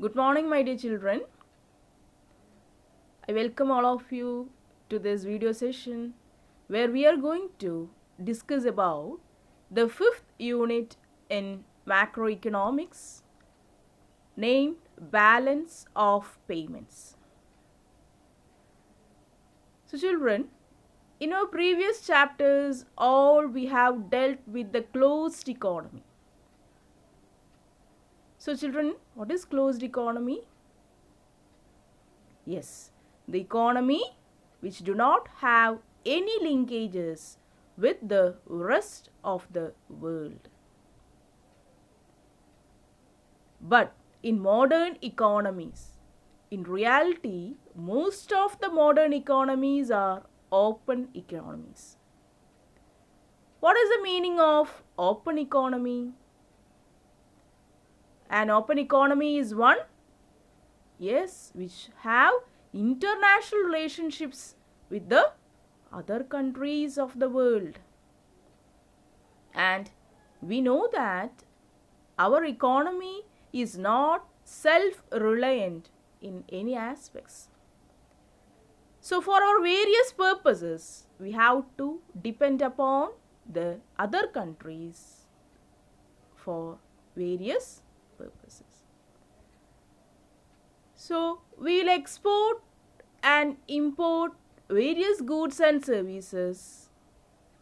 Good morning, my dear children. I welcome all of you to this video session where we are going to discuss about the fifth unit in macroeconomics named Balance of Payments. So, children, in our previous chapters, all we have dealt with the closed economy. So, children, what is closed economy? Yes, the economy which do not have any linkages with the rest of the world. But in modern economies, in reality, most of the modern economies are open economies. What is the meaning of open economy? An open economy is one, yes, which have international relationships with the other countries of the world. And we know that our economy is not self-reliant in any aspects. So for our various purposes, we have to depend upon the other countries for various purposes. So we will export and import various goods and services,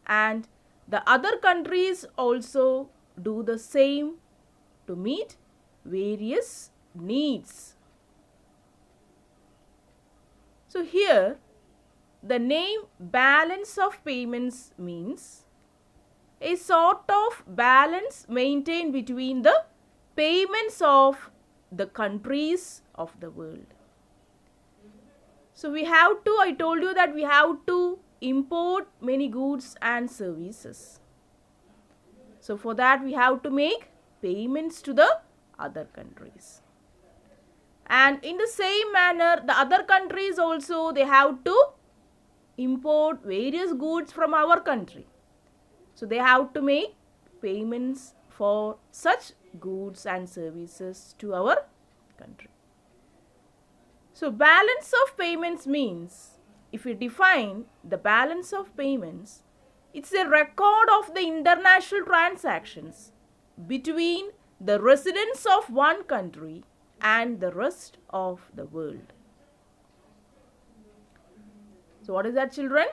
and the other countries also do the same to meet various needs. So here the name balance of payments means a sort of balance maintained between the payments of the countries of the world. So I told you that we have to import many goods and services. So for that we have to make payments to the other countries. And in the same manner, the other countries also, they have to import various goods from our country. So they have to make payments for such goods and services to our country. So balance of payments means, if we define the balance of payments, it's a record of the international transactions between the residents of one country and the rest of the world. So what is that, children?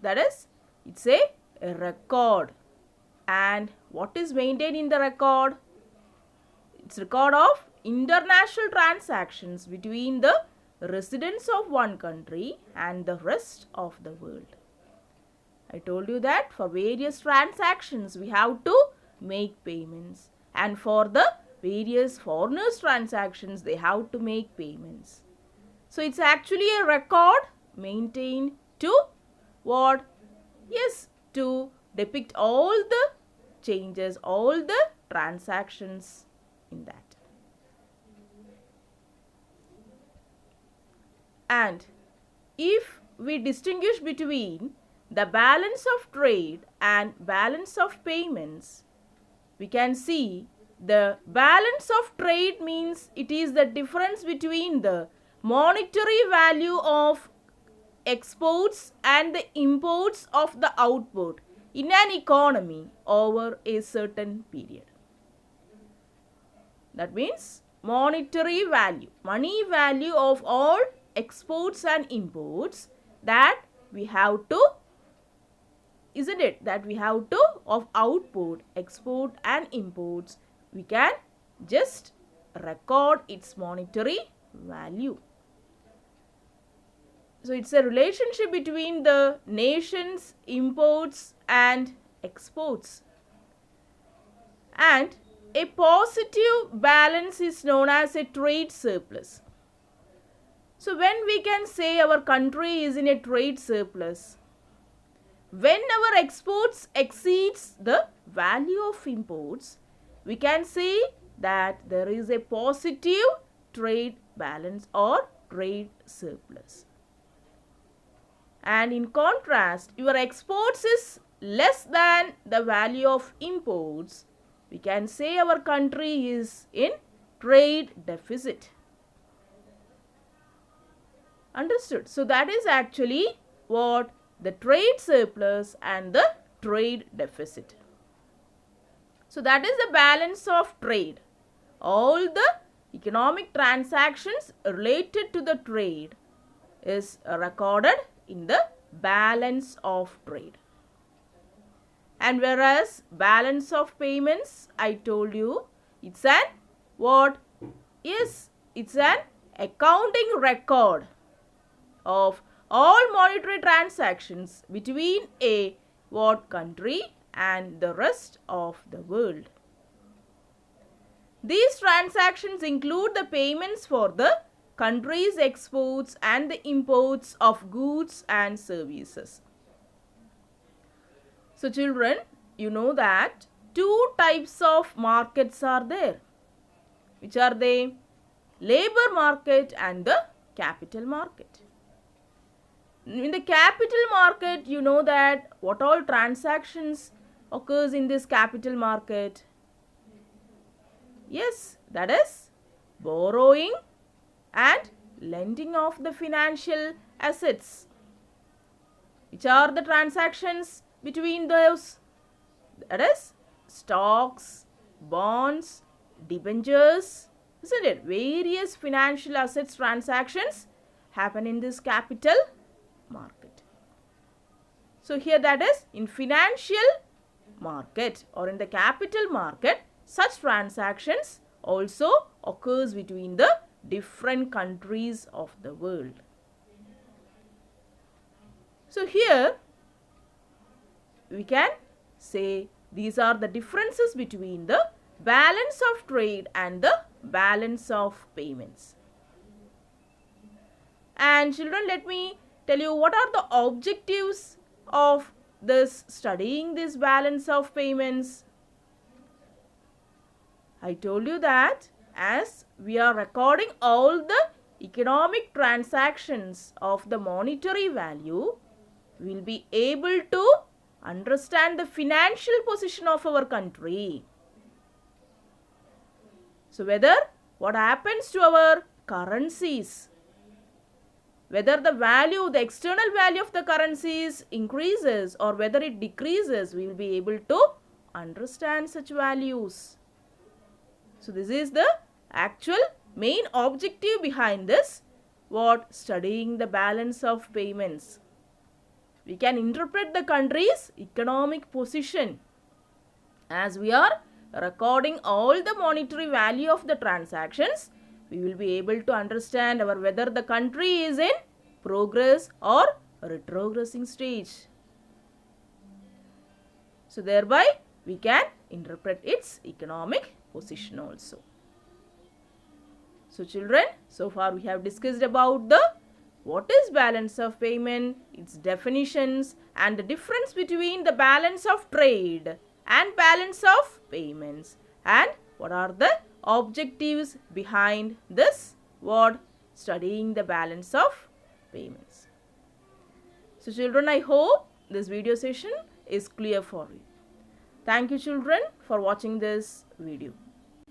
That is, it's a record. And what is maintained in the record? It's record of international transactions between the residents of one country and the rest of the world. I told you that for various transactions we have to make payments, and for the various foreigners transactions they have to make payments. So it's actually a record maintained to what? Yes, to depict all the changes, all the transactions in that. And if we distinguish between the balance of trade and balance of payments, we can see the balance of trade means it is the difference between the monetary value of exports and the imports of the output in an economy over a certain period. That means monetary value, money value of all exports and imports that we have to, isn't it, that we have to, of output, export and imports, we can just record its monetary value. So it's a relationship between the nation's imports and exports. And a positive balance is known as a trade surplus. So when we can say our country is in a trade surplus, when our exports exceeds the value of imports, we can say that there is a positive trade balance or trade surplus. And in contrast, your exports is less than the value of imports, we can say our country is in trade deficit. Understood? So that is actually what the trade surplus and the trade deficit. So that is the balance of trade. All the economic transactions related to the trade is recorded in the balance of trade. And whereas balance of payments, I told you, it's an what? Yes, it's an accounting record of all monetary transactions between a what country and the rest of the world. These transactions include the payments for the country's exports and the imports of goods and services. So children, you know that two types of markets are there. Which are they? Labor market and the capital market. In the capital market, you know that what all transactions occurs in this capital market? Yes, that is borrowing and lending of the financial assets. Which are the transactions between those? That is stocks, bonds, debentures, isn't it? Various financial assets transactions happen in this capital market. So here that is in financial market or in the capital market, such transactions also occurs between the different countries of the world. So here we can say these are the differences between the balance of trade and the balance of payments. And children, let me tell you what are the objectives of this studying this balance of payments. I told you that as we are recording all the economic transactions of the monetary value, we will be able to understand the financial position of our country. So whether what happens to our currencies, whether the value, the external value of the currencies increases or whether it decreases, we will be able to understand such values. So this is the actual main objective behind this, what? Studying the balance of payments. We can interpret the country's economic position as we are recording all the monetary value of the transactions. We will be able to understand whether the country is in progress or retrogressing stage. So thereby we can interpret its economic position also. So children, so far we have discussed about the what is balance of payment, its definitions and the difference between the balance of trade and balance of payments, and what are the objectives behind this what? Studying the balance of payments. So children, I hope this video session is clear for you. Thank you children for watching this video.